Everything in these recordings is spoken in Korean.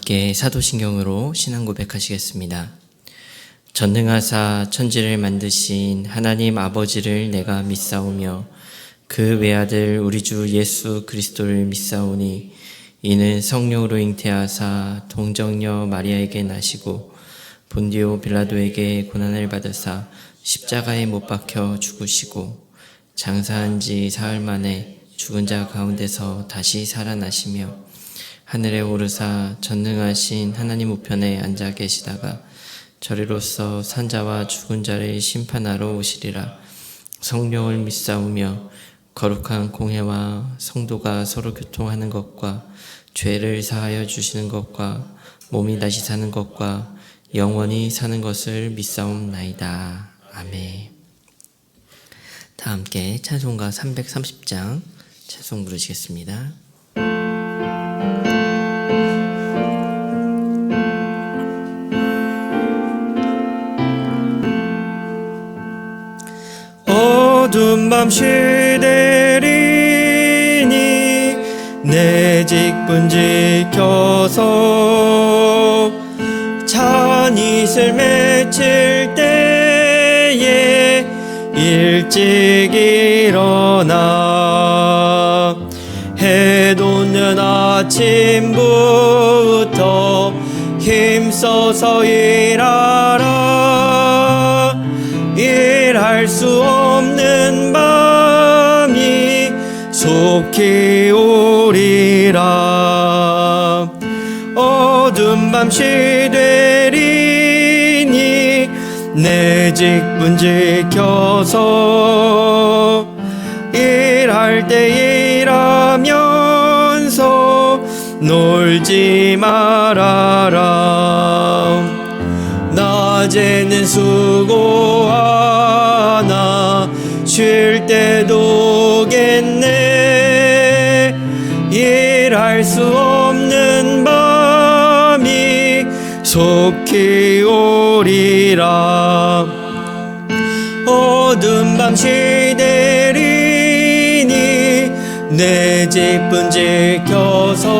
함께 사도신경으로 신앙 고백하시겠습니다. 전능하사 천지를 만드신 하나님 아버지를 내가 믿사오며 그 외아들 우리 주 예수 그리스도를 믿사오니 이는 성령으로 잉태하사 동정녀 마리아에게 나시고 본디오 빌라도에게 고난을 받으사 십자가에 못 박혀 죽으시고 장사한 지 사흘 만에 죽은 자 가운데서 다시 살아나시며 하늘에 오르사 전능하신 하나님 우편에 앉아 계시다가 저리로서 산자와 죽은 자를 심판하러 오시리라. 성령을 믿사오며 거룩한 공회와 성도가 서로 교통하는 것과 죄를 사하여 주시는 것과 몸이 다시 사는 것과 영원히 사는 것을 믿사옵나이다. 아멘. 다 함께 찬송가 330장 찬송 부르시겠습니다. 어두운 밤 시대리니 내 직분 지켜서 찬이슬 맺힐 때에 일찍 일어나 해 돋는 아침부터 힘써서 일하라. 일할 수 없는 밤이 속히 오리라. 어두운 밤 시되리니 내 직분 지켜서 일할 때 일하면서 놀지 말아라. 낮에는 수고하나 쉴 때도 오겠네. 일할 수 없는 밤이 속히 오리라. 어두운 밤 시대리니 내 직분 지켜서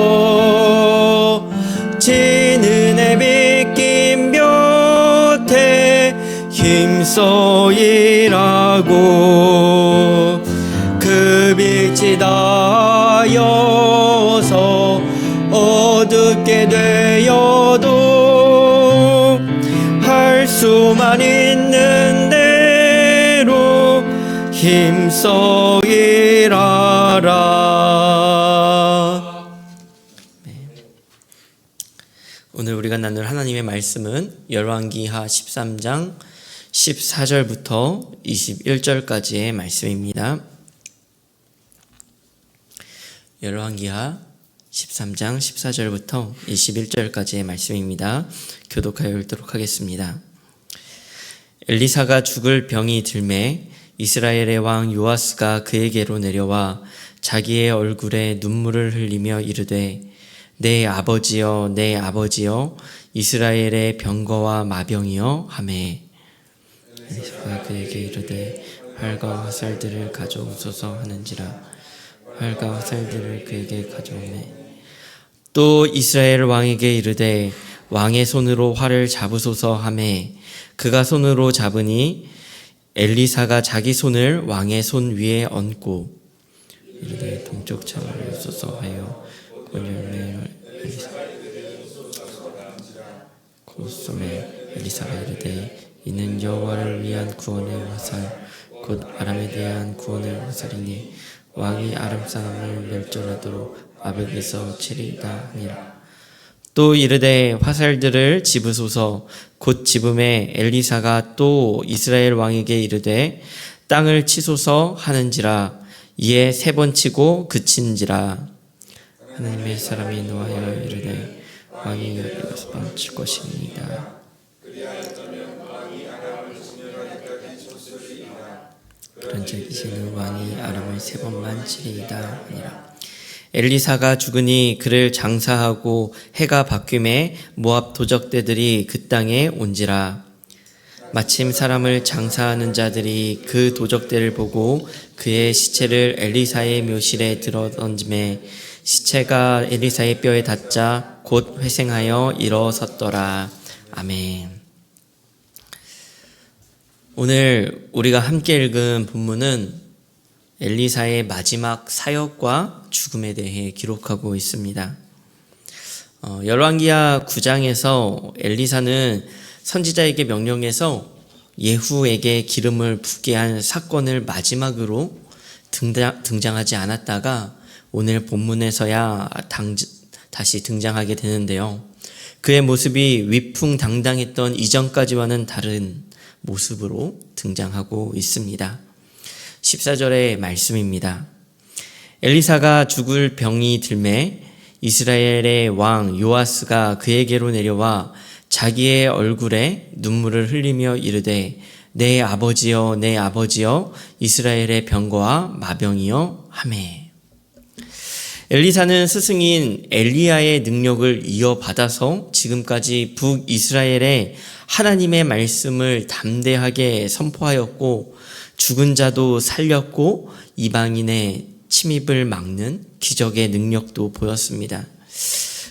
지는 해 빗긴 볕에 힘써 일하고 그 빛이 닿아서 어둡게 되어도 할 수만 있는 대로 힘써 일하라. 오늘 우리가 나눌 하나님의 말씀은 열왕기하 13장 14절부터 21절까지의 말씀입니다. 열왕기하 13장 14절부터 21절까지의 말씀입니다. 교독하여 읽도록 하겠습니다. 엘리사가 죽을 병이 들매 이스라엘의 왕 요아스가 그에게로 내려와 자기의 얼굴에 눈물을 흘리며 이르되 내 아버지여 내 아버지여 이스라엘의 병거와 마병이여 하매 엘리사가 그에게 이르되 활과 화살들을 가져오소서 하는지라. 활과 화살들을 그에게 가져오매 또 이스라엘 왕에게 이르되 왕의 손으로 활을 잡으소서 하매 그가 손으로 잡으니 엘리사가 자기 손을 왕의 손 위에 얹고 이르되 동쪽 창을 열소서 하여 열매 곧소매 엘리사가 이르되 이는 여호와를 위한 구원의 화살 곧 아람에 대한 구원의 화살이니 왕이 아람 사람을 멸절하도록 아벡에서 치리이다 하니라. 또 이르되 화살들을 집으소서. 곧 집음에 엘리사가 또 이스라엘 왕에게 이르되 땅을 치소서 하는지라. 이에 3번 치고 그친지라. 하나님의 사람이 노하여 이르되 왕이 16번 칠 것입니다. 그런즉 이제는 왕이 아람을 3번만 치리이다 하니라. 엘리사가 죽으니 그를 장사하고 해가 바뀌매 모압 도적대들이 그 땅에 온지라. 마침 사람을 장사하는 자들이 그 도적대를 보고 그의 시체를 엘리사의 묘실에 들어 던지매 시체가 엘리사의 뼈에 닿자 곧 회생하여 일어섰더라. 아멘. 오늘 우리가 함께 읽은 본문은 엘리사의 마지막 사역과 죽음에 대해 기록하고 있습니다. 열왕기하 9장에서 엘리사는 선지자에게 명령해서 예후에게 기름을 붓게 한 사건을 마지막으로 등장하지 않았다가 오늘 본문에서야 다시 등장하게 되는데요. 그의 모습이 위풍당당했던 이전까지와는 다른 모습으로 등장하고 있습니다. 14절의 말씀입니다. 엘리사가 죽을 병이 들매 이스라엘의 왕 요아스가 그에게로 내려와 자기의 얼굴에 눈물을 흘리며 이르되 내 아버지여 내 아버지여 이스라엘의 병거와 마병이여 하매. 엘리사는 스승인 엘리야의 능력을 이어받아서 지금까지 북이스라엘에 하나님의 말씀을 담대하게 선포하였고 죽은 자도 살렸고 이방인의 침입을 막는 기적의 능력도 보였습니다.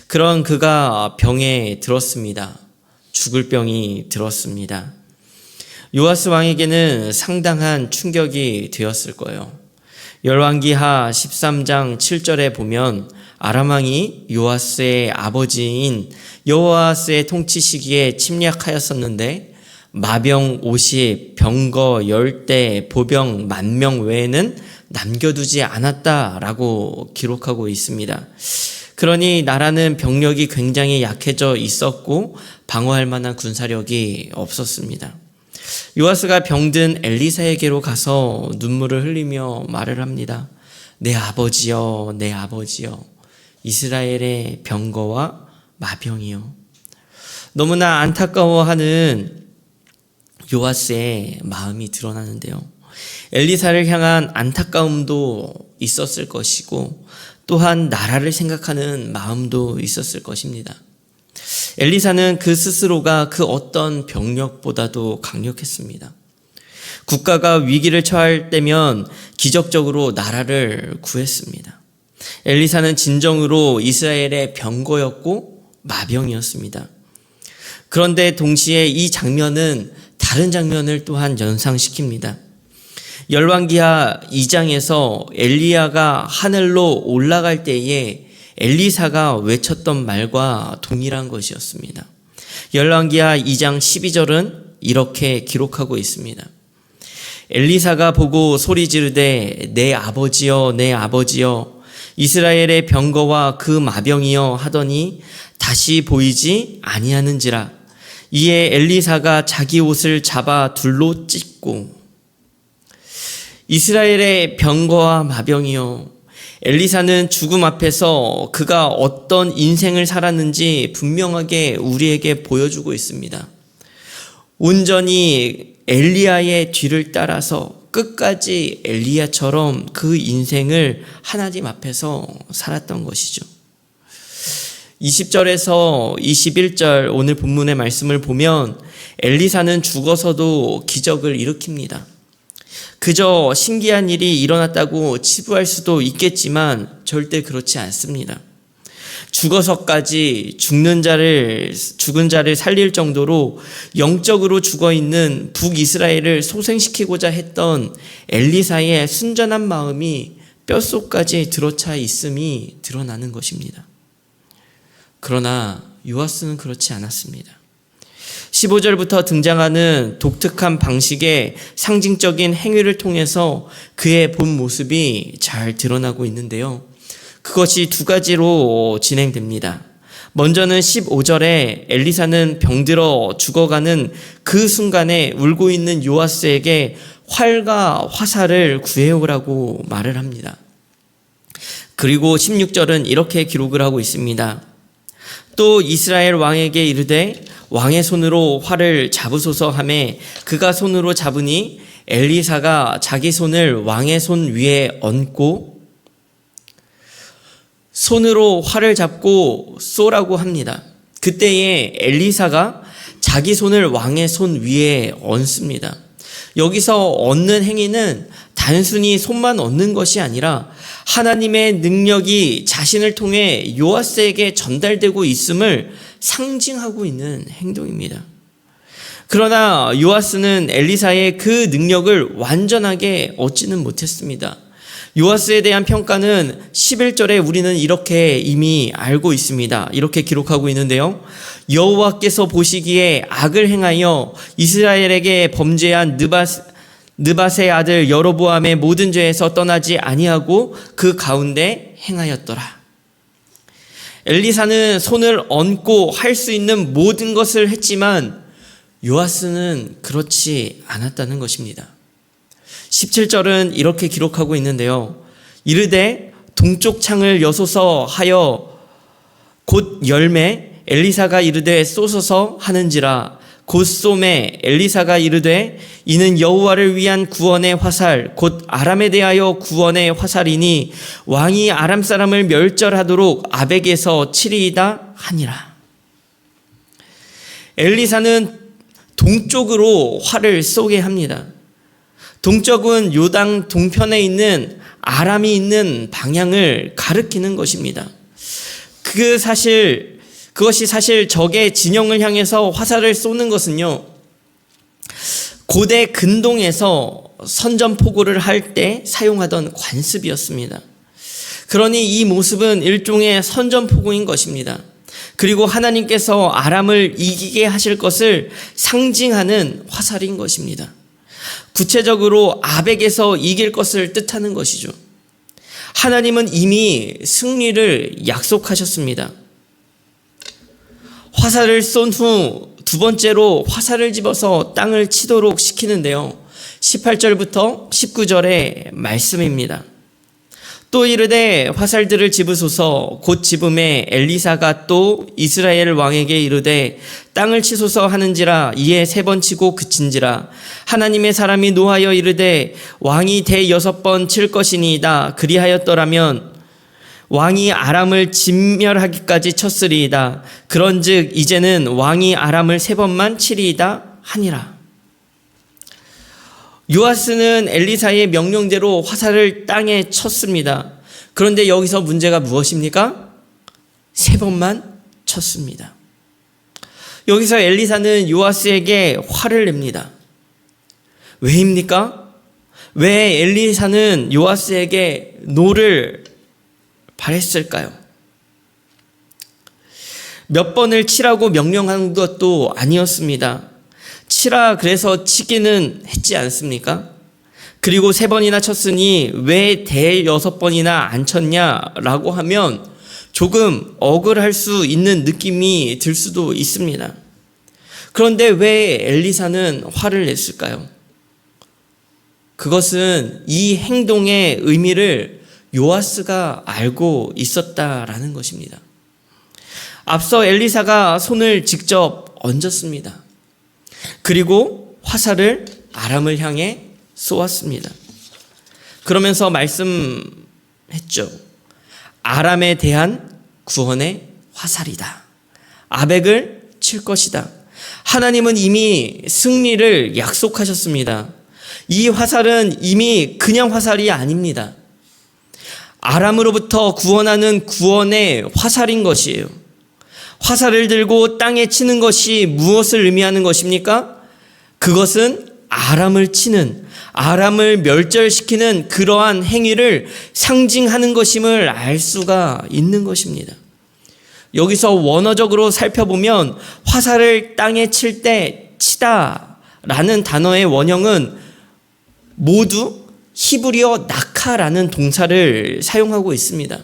그런 그가 병에 들었습니다. 죽을 병이 들었습니다. 요아스 왕에게는 상당한 충격이 되었을 거예요. 열왕기하 13장 7절에 보면 아람 왕이 요아스의 아버지인 여호아스의 통치 시기에 침략하였었는데 마병 50, 병거 10대, 보병 10,000명 외에는 남겨두지 않았다라고 기록하고 있습니다. 그러니 나라는 병력이 굉장히 약해져 있었고 방어할 만한 군사력이 없었습니다. 요아스가 병든 엘리사에게로 가서 눈물을 흘리며 말을 합니다. 내 아버지여 내 아버지여 이스라엘의 병거와 마병이여. 너무나 안타까워하는 요아스의 마음이 드러나는데요. 엘리사를 향한 안타까움도 있었을 것이고 또한 나라를 생각하는 마음도 있었을 것입니다. 엘리사는 그 스스로가 그 어떤 병력보다도 강력했습니다. 국가가 위기를 처할 때면 기적적으로 나라를 구했습니다. 엘리사는 진정으로 이스라엘의 병거였고 마병이었습니다. 그런데 동시에 이 장면은 다른 장면을 또한 연상시킵니다. 열왕기하 2장에서 엘리야가 하늘로 올라갈 때에 엘리사가 외쳤던 말과 동일한 것이었습니다. 열왕기하 2장 12절은 이렇게 기록하고 있습니다. 엘리사가 보고 소리 지르되 내 아버지여 내 아버지여 이스라엘의 병거와 그 마병이여 하더니 다시 보이지 아니하는지라. 이에 엘리사가 자기 옷을 잡아 둘로 찢고. 이스라엘의 병거와 마병이여. 엘리사는 죽음 앞에서 그가 어떤 인생을 살았는지 분명하게 우리에게 보여주고 있습니다. 온전히 엘리야의 뒤를 따라서 끝까지 엘리야처럼 그 인생을 하나님 앞에서 살았던 것이죠. 20절에서 21절 오늘 본문의 말씀을 보면 엘리사는 죽어서도 기적을 일으킵니다. 그저 신기한 일이 일어났다고 치부할 수도 있겠지만 절대 그렇지 않습니다. 죽어서까지 죽은 자를 살릴 정도로 영적으로 죽어있는 북이스라엘을 소생시키고자 했던 엘리사의 순전한 마음이 뼛속까지 들어차 있음이 드러나는 것입니다. 그러나 요아스는 그렇지 않았습니다. 15절부터 등장하는 독특한 방식의 상징적인 행위를 통해서 그의 본 모습이 잘 드러나고 있는데요. 그것이 두 가지로 진행됩니다. 먼저는 15절에 엘리사는 병들어 죽어가는 그 순간에 울고 있는 요아스에게 활과 화살을 구해오라고 말을 합니다. 그리고 16절은 이렇게 기록을 하고 있습니다. 또 이스라엘 왕에게 이르되 왕의 손으로 활을 잡으소서 하매 그가 손으로 잡으니 엘리사가 자기 손을 왕의 손 위에 얹고 손으로 활을 잡고 쏘라고 합니다. 그때에 엘리사가 자기 손을 왕의 손 위에 얹습니다. 여기서 얹는 행위는 단순히 손만 얻는 것이 아니라 하나님의 능력이 자신을 통해 요아스에게 전달되고 있음을 상징하고 있는 행동입니다. 그러나 요아스는 엘리사의 그 능력을 완전하게 얻지는 못했습니다. 요아스에 대한 평가는 11절에 우리는 이렇게 이미 알고 있습니다. 이렇게 기록하고 있는데요. 여호와께서 보시기에 악을 행하여 이스라엘에게 범죄한 느밧의 아들 여로보암의 모든 죄에서 떠나지 아니하고 그 가운데 행하였더라. 엘리사는 손을 얹고 할 수 있는 모든 것을 했지만 요아스는 그렇지 않았다는 것입니다. 17절은 이렇게 기록하고 있는데요. 이르되 동쪽 창을 여소서 하여 곧 열매 엘리사가 이르되 쏘소서 하는지라 곧 쏘매 엘리사가 이르되 이는 여호와를 위한 구원의 화살 곧 아람에 대하여 구원의 화살이니 왕이 아람 사람을 멸절하도록 아벡에서 치리이다 하니라. 엘리사는 동쪽으로 활을 쏘게 합니다. 동쪽은 요단 동편에 있는 아람이 있는 방향을 가리키는 것입니다. 그것이 사실 적의 진영을 향해서 화살을 쏘는 것은요, 고대 근동에서 선전포고를 할 때 사용하던 관습이었습니다. 그러니 이 모습은 일종의 선전포고인 것입니다. 그리고 하나님께서 아람을 이기게 하실 것을 상징하는 화살인 것입니다. 구체적으로 아벡에서 이길 것을 뜻하는 것이죠. 하나님은 이미 승리를 약속하셨습니다. 화살을 쏜 후 두 번째로 화살을 집어서 땅을 치도록 시키는데요. 18절부터 19절의 말씀입니다. 또 이르되 화살들을 집으소서 곧 집음에 엘리사가 또 이스라엘 왕에게 이르되 땅을 치소서 하는지라 이에 3번 치고 그친지라. 하나님의 사람이 노하여 이르되 왕이 대6번 칠 것이니이다. 그리하였더라면 왕이 아람을 진멸하기까지 쳤으리이다. 그런즉 이제는 왕이 아람을 3번만 치리이다 하니라. 요아스는 엘리사의 명령대로 화살을 땅에 쳤습니다. 그런데 여기서 문제가 무엇입니까? 3번만 쳤습니다. 여기서 엘리사는 요아스에게 화를 냅니다. 왜입니까? 왜 엘리사는 요아스에게 노를 바랬을까요? 몇 번을 치라고 명령한 것도 아니었습니다. 치라 그래서 치기는 했지 않습니까? 그리고 3번이나 쳤으니 왜 대6번이나 안 쳤냐라고 하면 조금 억울할 수 있는 느낌이 들 수도 있습니다. 그런데 왜 엘리사는 화를 냈을까요? 그것은 이 행동의 의미를 요아스가 알고 있었다라는 것입니다. 앞서 엘리사가 손을 직접 얹었습니다. 그리고 화살을 아람을 향해 쏘았습니다. 그러면서 말씀했죠. 아람에 대한 구원의 화살이다. 아벡을 칠 것이다. 하나님은 이미 승리를 약속하셨습니다. 이 화살은 이미 그냥 화살이 아닙니다. 아람으로부터 구원하는 구원의 화살인 것이에요. 화살을 들고 땅에 치는 것이 무엇을 의미하는 것입니까? 그것은 아람을 치는, 아람을 멸절시키는 그러한 행위를 상징하는 것임을 알 수가 있는 것입니다. 여기서 원어적으로 살펴보면 화살을 땅에 칠 때 치다라는 단어의 원형은 모두 히브리어 나카라는 동사를 사용하고 있습니다.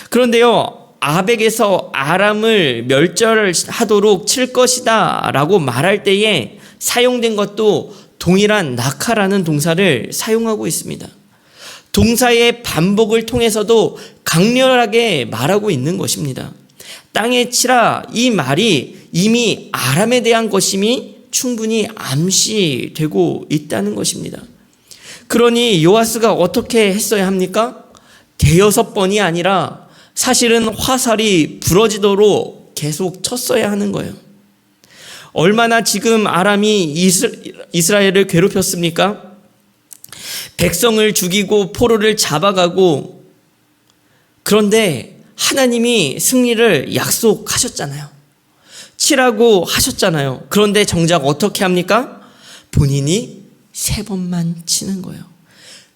그런데요, 아벡에서 아람을 멸절하도록 칠 것이다 라고 말할 때에 사용된 것도 동일한 나카라는 동사를 사용하고 있습니다. 동사의 반복을 통해서도 강렬하게 말하고 있는 것입니다. 땅에 치라 이 말이 이미 아람에 대한 것임이 충분히 암시되고 있다는 것입니다. 그러니 요아스가 어떻게 했어야 합니까? 대6번이 아니라 사실은 화살이 부러지도록 계속 쳤어야 하는 거예요. 얼마나 지금 아람이 이스라엘을 괴롭혔습니까? 백성을 죽이고 포로를 잡아가고, 그런데 하나님이 승리를 약속하셨잖아요. 치라고 하셨잖아요. 그런데 정작 어떻게 합니까? 본인이 3번만 치는 거예요.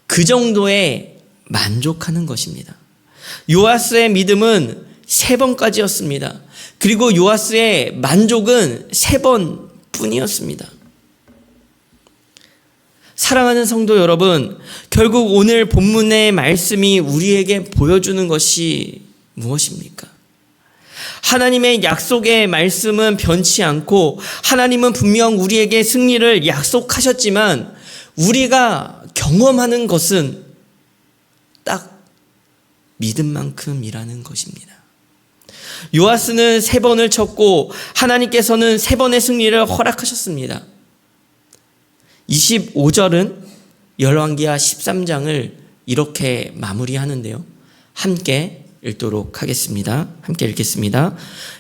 그 정도에 만족하는 것입니다. 요아스의 믿음은 3번까지였습니다. 그리고 요아스의 만족은 3번뿐이었습니다. 사랑하는 성도 여러분, 결국 오늘 본문의 말씀이 우리에게 보여주는 것이 무엇입니까? 하나님의 약속의 말씀은 변치 않고, 하나님은 분명 우리에게 승리를 약속하셨지만 우리가 경험하는 것은 딱 믿음만큼이라는 것입니다. 요아스는 3번을 쳤고 하나님께서는 3번의 승리를 허락하셨습니다. 25절은 열왕기하 13장을 이렇게 마무리하는데요. 함께 읽도록 하겠습니다. 함께 읽겠습니다.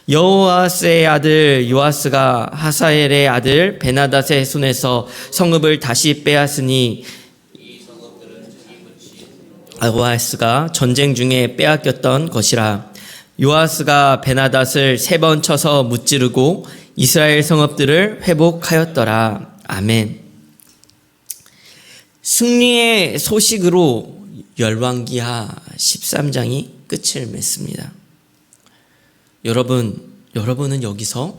여호아스의 아들 요아스가 하사엘의 아들 베나닷의 손에서 성읍을 다시 빼앗으니, 요아스가 전쟁 중에 빼앗겼던 것이라. 요아스가 베나닷을 3번 쳐서 무찌르고 이스라엘 성읍들을 회복하였더라. 아멘. 승리의 소식으로 열왕기하 13장이 끝을 맺습니다. 여러분은 여기서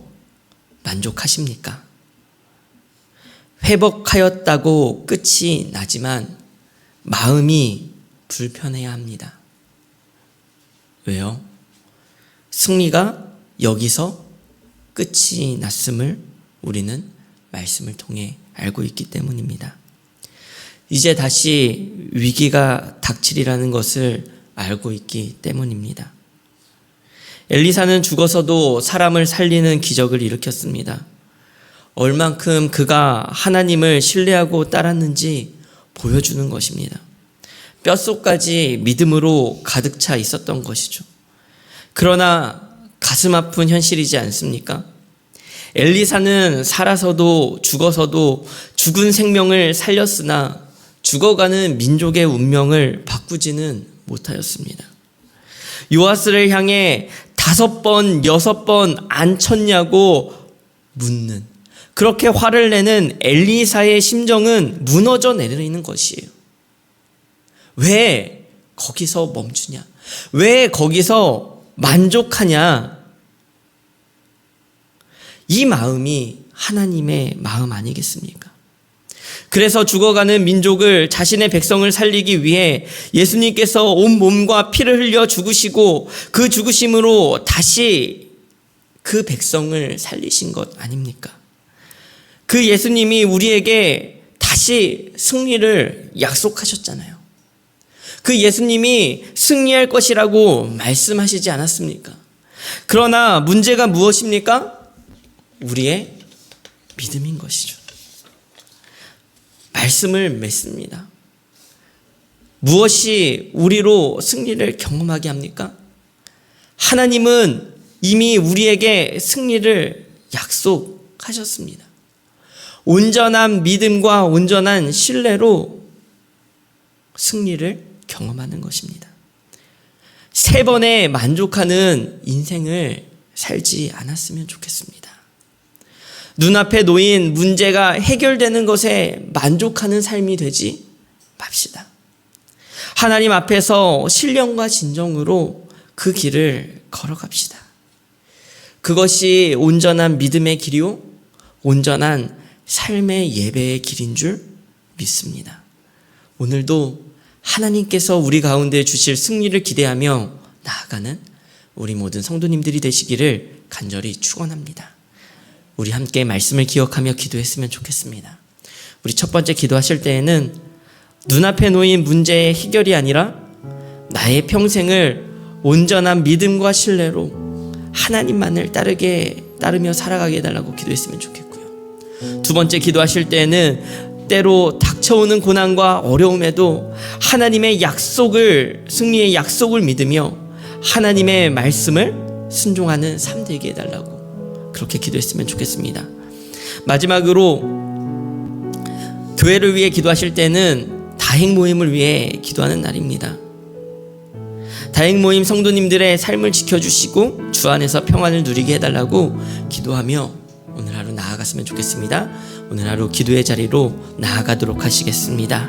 만족하십니까? 회복하였다고 끝이 나지만 마음이 불편해야 합니다. 왜요? 승리가 여기서 끝이 났음을 우리는 말씀을 통해 알고 있기 때문입니다. 이제 다시 위기가 닥치리라는 것을 알고 있기 때문입니다. 엘리사는 죽어서도 사람을 살리는 기적을 일으켰습니다. 얼만큼 그가 하나님을 신뢰하고 따랐는지 보여주는 것입니다. 뼛속까지 믿음으로 가득 차 있었던 것이죠. 그러나 가슴 아픈 현실이지 않습니까? 엘리사는 살아서도 죽어서도 죽은 생명을 살렸으나 죽어가는 민족의 운명을 바꾸지는 못하였습니다. 요아스를 향해 5번, 6번 안 쳤냐고 묻는, 그렇게 화를 내는 엘리사의 심정은 무너져 내리는 것이에요. 왜 거기서 멈추냐? 왜 거기서 만족하냐? 이 마음이 하나님의 마음 아니겠습니까? 그래서 죽어가는 민족을, 자신의 백성을 살리기 위해 예수님께서 온 몸과 피를 흘려 죽으시고 그 죽으심으로 다시 그 백성을 살리신 것 아닙니까? 그 예수님이 우리에게 다시 승리를 약속하셨잖아요. 그 예수님이 승리할 것이라고 말씀하시지 않았습니까? 그러나 문제가 무엇입니까? 우리의 믿음인 것이죠. 말씀을 맺습니다. 무엇이 우리로 승리를 경험하게 합니까? 하나님은 이미 우리에게 승리를 약속하셨습니다. 온전한 믿음과 온전한 신뢰로 승리를 경험하는 것입니다. 3번에 만족하는 인생을 살지 않았으면 좋겠습니다. 눈앞에 놓인 문제가 해결되는 것에 만족하는 삶이 되지 맙시다. 하나님 앞에서 신령과 진정으로 그 길을 걸어갑시다. 그것이 온전한 믿음의 길이요, 온전한 삶의 예배의 길인 줄 믿습니다. 오늘도 하나님께서 우리 가운데 주실 승리를 기대하며 나아가는 우리 모든 성도님들이 되시기를 간절히 축원합니다. 우리 함께 말씀을 기억하며 기도했으면 좋겠습니다. 우리 첫 번째 기도하실 때에는 눈앞에 놓인 문제의 해결이 아니라 나의 평생을 온전한 믿음과 신뢰로 하나님만을 따르며 살아가게 해달라고 기도했으면 좋겠고요. 두 번째 기도하실 때에는 때로 닥쳐오는 고난과 어려움에도 하나님의 약속을, 승리의 약속을 믿으며 하나님의 말씀을 순종하는 삶 되게 해달라고 그렇게 기도했으면 좋겠습니다. 마지막으로 교회를 위해 기도하실 때는 다행 모임을 위해 기도하는 날입니다. 다행 모임 성도님들의 삶을 지켜주시고 주 안에서 평안을 누리게 해달라고 기도하며 오늘 하루 나아갔으면 좋겠습니다. 오늘 하루 기도의 자리로 나아가도록 하시겠습니다.